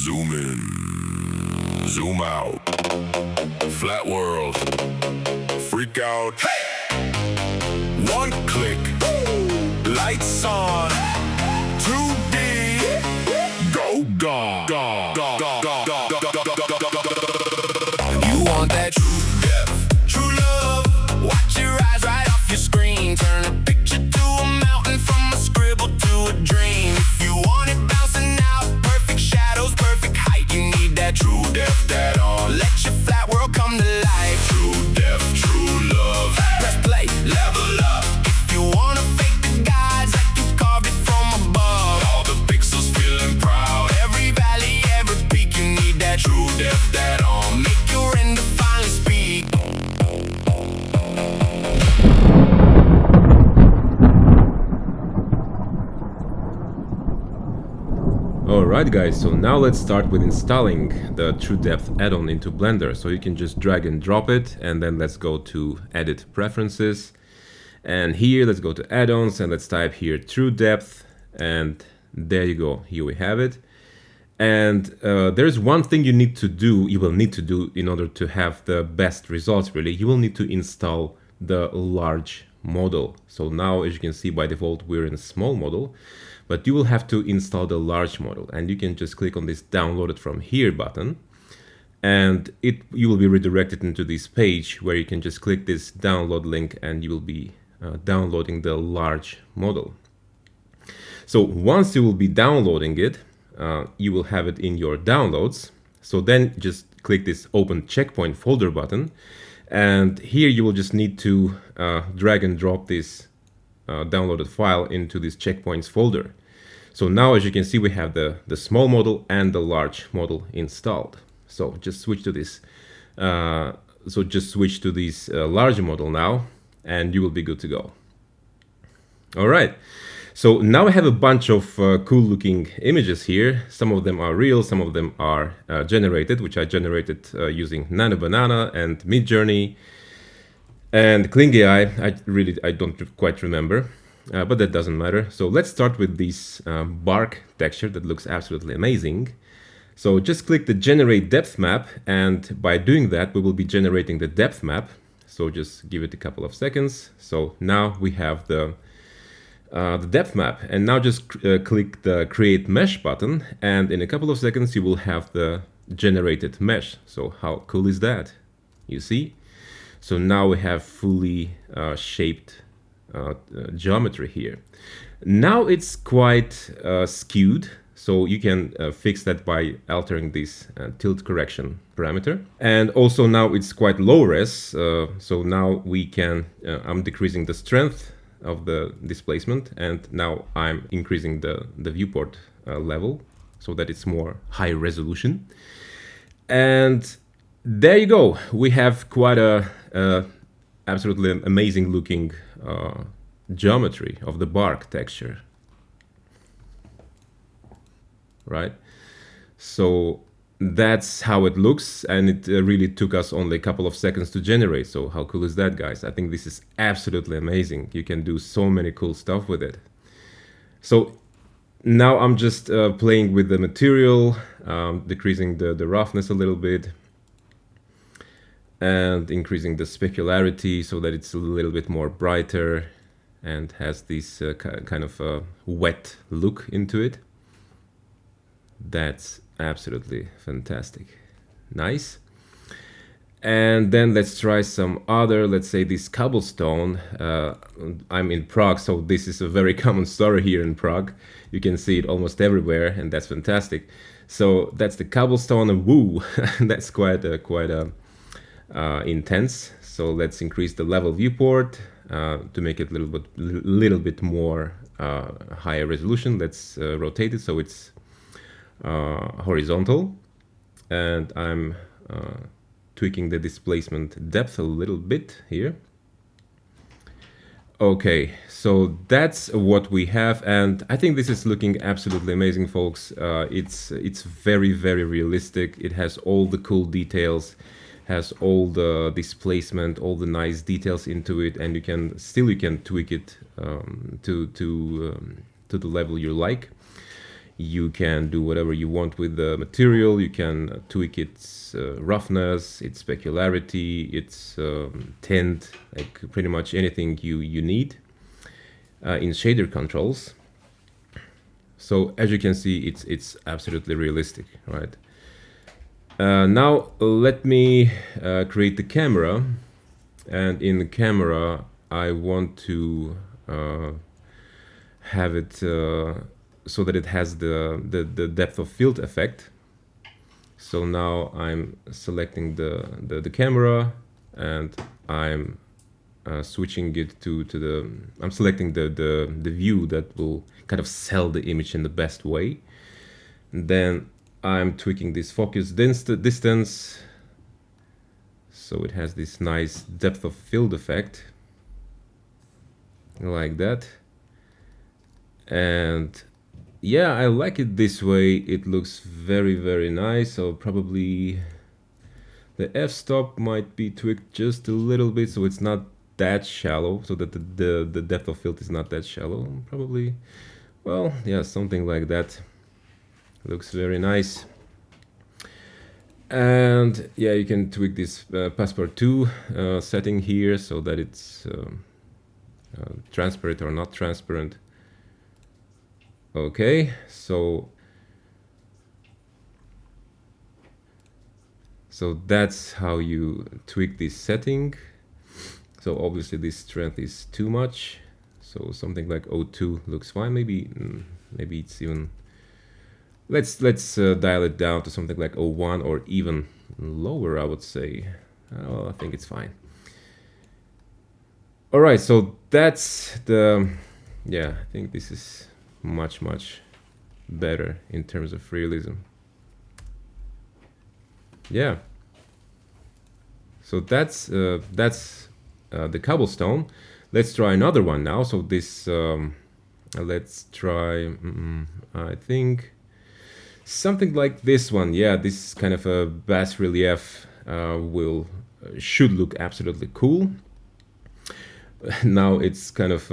Zoom in, zoom out, flat world, freak out. Hey! One click, lights on, 2D, go gone. You want that true depth, true love? Watch your eyes right off your screen. Turn a picture to a mountain, from a scribble to a dream. If you want it bouncing out, perfect shadows, perfect height, you need that True Depth Addon. Let your flat world come to life. True depth, true love. Press play, level up. If you wanna fake the gods like you carved it from above, all the pixels feeling proud. Every valley, every peak, you need that True Depth Addon. Make your render finally speak. Alright guys, so now let's start with installing the True Depth Addon into Blender. So you can just drag and drop it, and then let's go to Edit Preferences. And here, let's go to Add-ons, and let's type here True Depth, and there you go, here we have it. And there's one thing you will need to do in order to have the best results really. You will need to install the large model. So now, as you can see, by default, we're in a small model. But you will have to install the large model, and you can just click on this download it from here button, and you will be redirected into this page where you can just click this download link, and you will be downloading the large model. So once you will be downloading it, you will have it in your downloads. So then just click this open checkpoint folder button, and here you will just need to drag and drop this downloaded file into this checkpoints folder. So now, as you can see, we have the small model and the large model installed. So just switch to this. Large model now, and you will be good to go. All right. So now I have a bunch of cool looking images here. Some of them are real, some of them are generated, which I generated using Nano Banana and Midjourney and Kling AI. I don't quite remember. But that doesn't matter. So let's start with this bark texture that looks absolutely amazing. So just click the generate depth map, and by doing that we will be generating the depth map. So just give it a couple of seconds. So now we have the depth map, and now just click the create mesh button, and in a couple of seconds you will have the generated mesh. So how cool is that? You see? So now we have fully shaped geometry here. Now it's quite skewed, so you can fix that by altering this tilt correction parameter. And also now it's quite low res, so now we can, I'm decreasing the strength of the displacement, and now I'm increasing the viewport level so that it's more high resolution. And there you go, we have quite a absolutely amazing looking geometry of the bark texture, right? So that's how it looks, and it really took us only a couple of seconds to generate. So how cool is that, guys? I think this is absolutely amazing. You can do so many cool stuff with it. So now I'm just playing with the material, decreasing the roughness a little bit, and increasing the specularity so that it's a little bit more brighter and has this kind of wet look into it. That's absolutely fantastic. Nice. And then let's try some other, let's say this cobblestone. I'm in Prague, so this is a very common story here in Prague. You can see it almost everywhere, and that's fantastic. So that's the cobblestone, and woo, that's quite intense. So let's increase the level viewport to make it a little bit more higher resolution. Let's rotate it so it's horizontal, and I'm tweaking the displacement depth a little bit here. Okay, so that's what we have, and I think this is looking absolutely amazing, folks. It's very, very realistic. It has all the cool details, has all the displacement, all the nice details into it, and you can tweak it to the level you like. You can do whatever you want with the material. You can tweak its roughness, its specularity, its tint, like pretty much anything you need in shader controls. So as you can see, it's absolutely realistic, right? Now let me create the camera, and in the camera I want to have it so that it has the depth of field effect. So now I'm selecting the camera, and I'm switching it to the, I'm selecting the view that will kind of sell the image in the best way. And then I'm tweaking this focus distance, so it has this nice depth of field effect, like that. And yeah, I like it this way. It looks very, very nice. So probably the f-stop might be tweaked just a little bit, so it's not that shallow, so that the depth of field is not that shallow. Probably, well, yeah, something like that. Looks very nice. And yeah, you can tweak this passepartout setting here so that it's transparent or not transparent. Okay, so that's how you tweak this setting. So obviously this strength is too much, so something like 0.2 looks fine. Maybe it's even, let's dial it down to something like 0.1 or even lower, I would say. Well, I think it's fine. All right, so that's the, yeah, I think this is much better in terms of realism. Yeah, so that's the cobblestone. Let's try another one now. So this let's try I think something like this one. Yeah, this is kind of a bas relief should look absolutely cool. Now it's kind of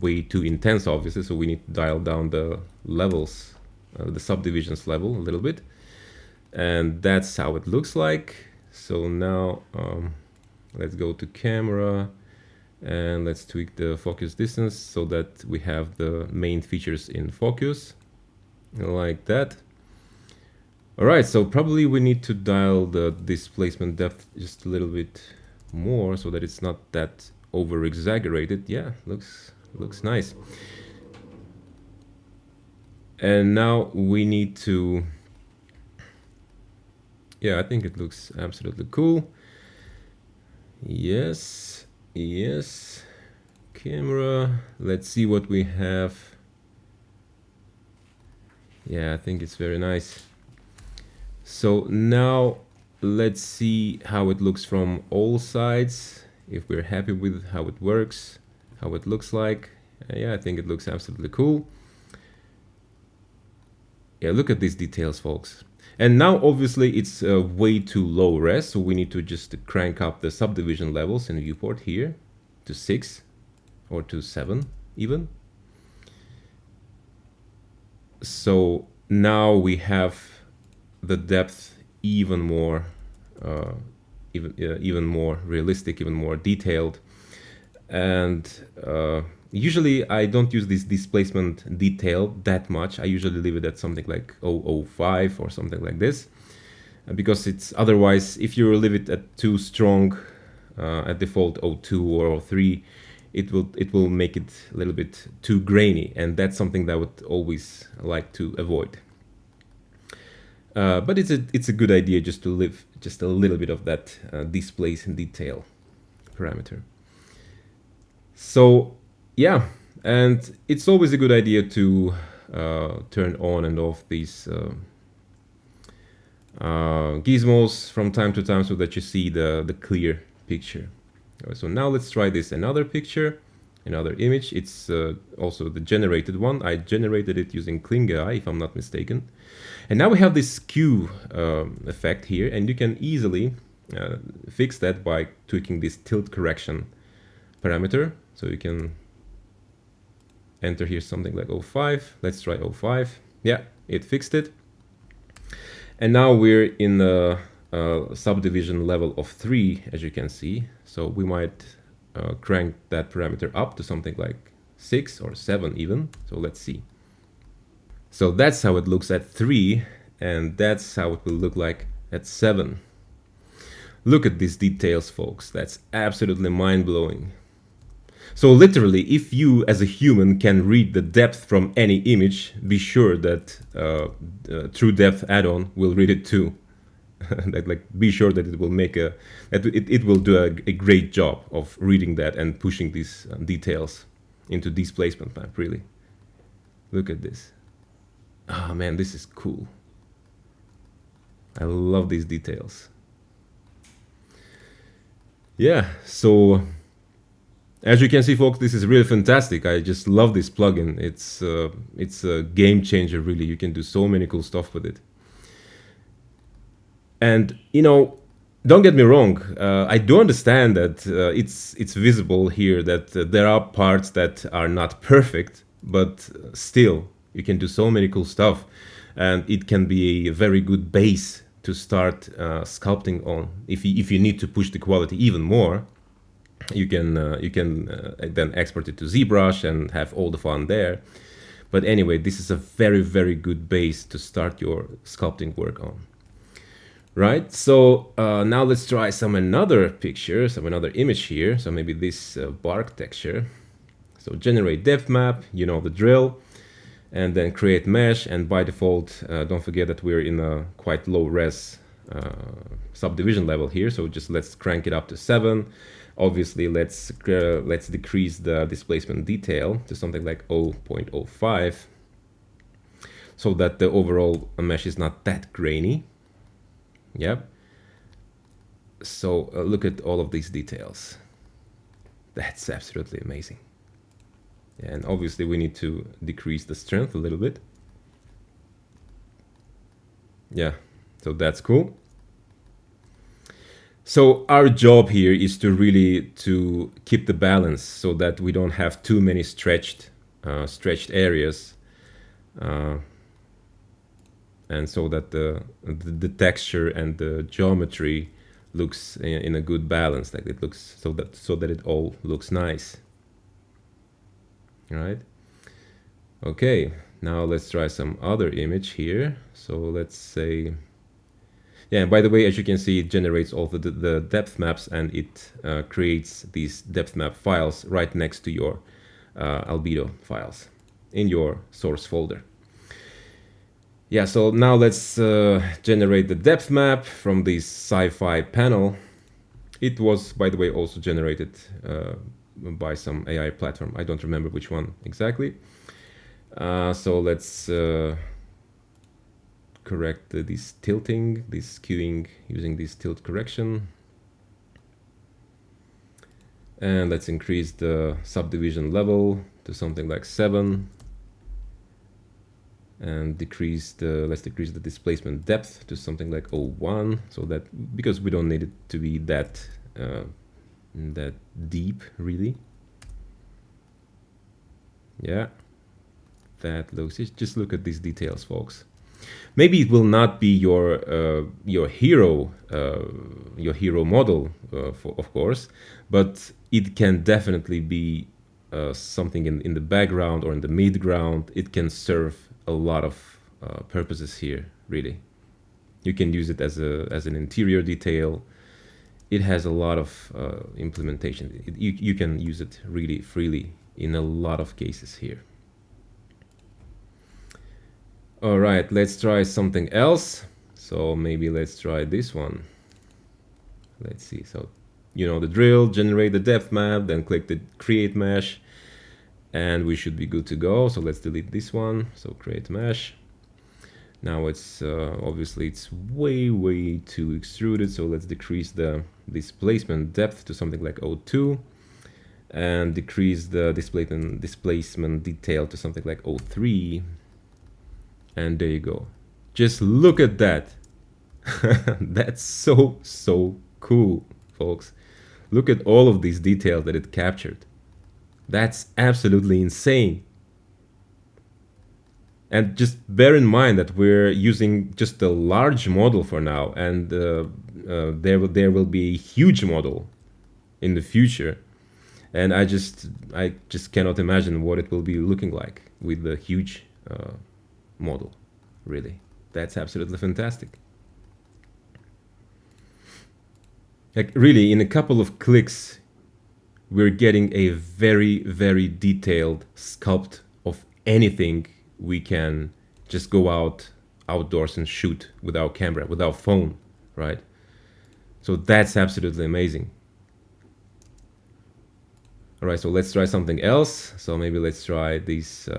way too intense, obviously, so we need to dial down the levels, the subdivisions level a little bit, and that's how it looks like. So now let's go to camera, and let's tweak the focus distance so that we have the main features in focus, like that. All right, so probably we need to dial the displacement depth just a little bit more so that it's not that over exaggerated. Yeah, looks nice. And now we need to, yeah, I think it looks absolutely cool. Yes, camera, let's see what we have. Yeah, I think it's very nice. So now let's see how it looks from all sides, if we're happy with how it works, how it looks like. Yeah, I think it looks absolutely cool. Yeah, look at these details, folks. And now obviously it's way too low res, so we need to just crank up the subdivision levels in viewport here to 6 or to 7 even. So now we have the depth even more even more realistic, even more detailed. And usually I don't use this displacement detail that much. I usually leave it at something like 0.05 or something like this, because it's otherwise, if you leave it at too strong, at default 0.2 or 0.3, it will make it a little bit too grainy, and that's something that I would always like to avoid. But it's a good idea just to leave just a little bit of that displacement detail parameter. So yeah, and it's always a good idea to turn on and off these gizmos from time to time so that you see the clear picture. So now let's try this another picture, another image. It's also the generated one. I generated it using KlingeEye, if I'm not mistaken. And now we have this skew effect here, and you can easily fix that by tweaking this tilt correction parameter. So you can enter here something like 05. Let's try 05. Yeah, it fixed it. And now we're in the subdivision level of 3, as you can see. So we might crank that parameter up to something like 6 or 7 even. So let's see. So that's how it looks at 3, and that's how it will look like at 7. Look at these details, folks. That's absolutely mind-blowing. So literally, if you as a human can read the depth from any image, be sure that True Depth Addon will read it too. Be sure that it will make it will do a great job of reading that and pushing these details into displacement map. Really, look at this. Oh man, this is cool. I love these details. Yeah, so as you can see, folks, this is really fantastic. I just love this plugin. It's a game changer, really. You can do so many cool stuff with it. And you know, don't get me wrong. I do understand that it's visible here that there are parts that are not perfect, but still, you can do so many cool stuff, and it can be a very good base to start sculpting on. If you need to push the quality even more, you can then export it to ZBrush and have all the fun there. But anyway, this is a very, very good base to start your sculpting work on. Right, so now let's try some another image here. So maybe this bark texture. So generate depth map, you know the drill, and then create mesh. And by default, don't forget that we're in a quite low res subdivision level here. So just let's crank it up to 7. Obviously, let's decrease the displacement detail to something like 0.05, so that the overall mesh is not that grainy. Yep. So look at all of these details. That's absolutely amazing. And obviously we need to decrease the strength a little bit. Yeah, so that's cool. So our job here is to really keep the balance so that we don't have too many stretched areas. And so that the texture and the geometry looks in a good balance, like it looks so that it all looks nice. All right. Okay. Now let's try some other image here. So let's say, yeah. And by the way, as you can see, it generates all the depth maps, and it creates these depth map files right next to your albedo files in your source folder. Yeah, so now let's generate the depth map from this sci-fi panel. It was, by the way, also generated by some AI platform. I don't remember which one exactly. So let's correct this tilting, this skewing using this tilt correction. And let's increase the subdivision level to something like 7. And let's decrease the displacement depth to something like 0.1, so that, because we don't need it to be that deep, really. Yeah, that looks. Just look at these details, folks. Maybe it will not be your hero model, of course, but it can definitely be something in the background or in the midground. It can serve a lot of purposes here, really. You can use it as an interior detail. It has a lot of implementation. You can use it really freely in a lot of cases here. All right, let's try something else. So maybe let's try this one. Let's see. So you know the drill, generate the depth map, then click the create mesh, and we should be good to go. So let's delete this one. So create mesh. Now it's obviously it's way too extruded. So let's decrease the displacement depth to something like 0.2 and decrease the displacement detail to something like 0.3. And there you go. Just look at that. That's so cool, folks. Look at all of these details that it captured. That's absolutely insane. And just bear in mind that we're using just a large model for now, and there will be a huge model in the future. And I just cannot imagine what it will be looking like with the huge model. Really, that's absolutely fantastic. Like really, in a couple of clicks, we're getting a very, very detailed sculpt of anything we can just go outdoors and shoot with our camera, with our phone, right? So that's absolutely amazing. All right, so let's try something else. So maybe let's try this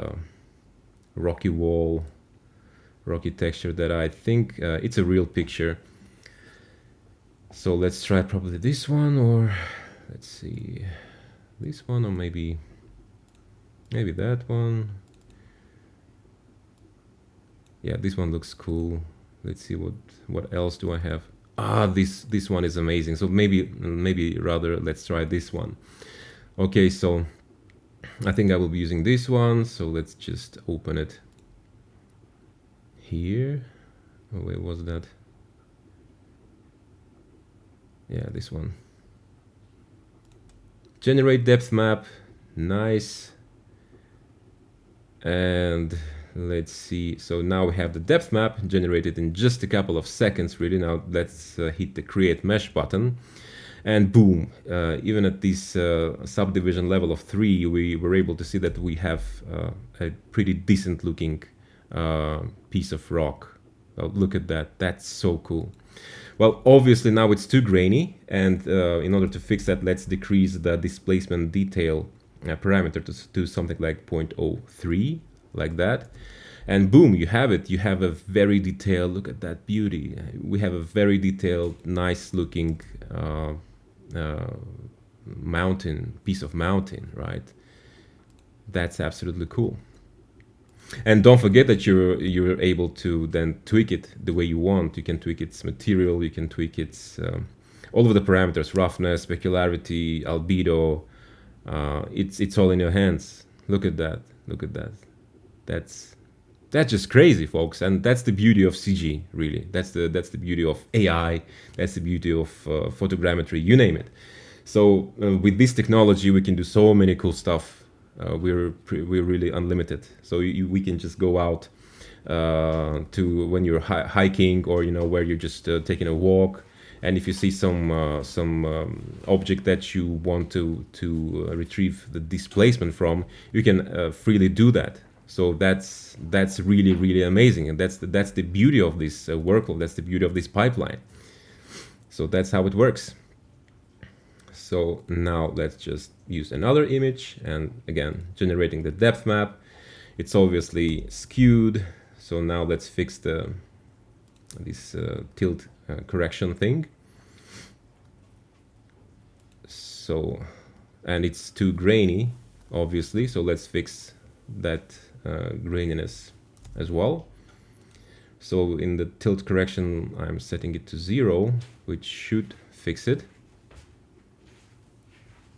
rocky wall, rocky texture that I think it's a real picture. So let's try probably this one, or let's see, this one, or maybe that one. Yeah, this one looks cool. Let's see what else do I have. Ah, this one is amazing. So maybe rather let's try this one. Okay, so I think I will be using this one. So let's just open it here. Oh, where was that? Yeah, this one. Generate depth map. Nice. And let's see. So now we have the depth map generated in just a couple of seconds, really. Now let's hit the create mesh button. And boom, even at this subdivision level of 3, we were able to see that we have a pretty decent looking piece of rock. Oh, look at that, that's so cool. Well, obviously now it's too grainy, and in order to fix that, let's decrease the displacement detail parameter to something like 0.03, like that. And boom, you have it. You have a very detailed, look at that beauty. We have a very detailed, nice looking piece of mountain, right? That's absolutely cool. And don't forget that you're able to then tweak it the way you want. You can tweak its material, you can tweak its all of the parameters, roughness, specularity, albedo. It's all in your hands. Look at that. Look at that. That's just crazy, folks. And that's the beauty of CG, really. That's the beauty of AI. That's the beauty of photogrammetry, you name it. So with this technology, we can do so many cool stuff. We're really unlimited. So we can just go out to when you're hiking, or where you're just taking a walk, and if you see some object that you want to retrieve the displacement from, you can freely do that. So that's really, really amazing, and that's the beauty of this workflow. That's the beauty of this pipeline. So that's how it works. So now let's just use another image, and again, generating the depth map. It's obviously skewed. So now let's fix this tilt correction thing. So, and it's too grainy, obviously. So let's fix that graininess as well. So in the tilt correction, I'm setting it to 0, which should fix it.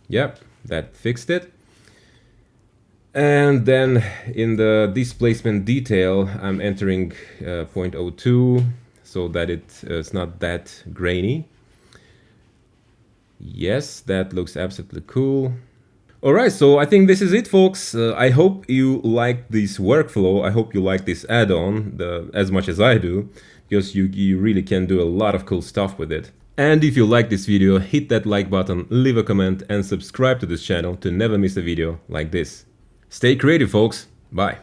Yep, that fixed it. And then in the displacement detail, I'm entering 0.02 so that it's not that grainy. Yes, that looks absolutely cool. All right, so I think this is it, folks. I hope you like this workflow. I hope you like this add-on as much as I do, because you really can do a lot of cool stuff with it. And if you like this video, hit that like button, leave a comment, and subscribe to this channel to never miss a video like this. Stay creative, folks. Bye.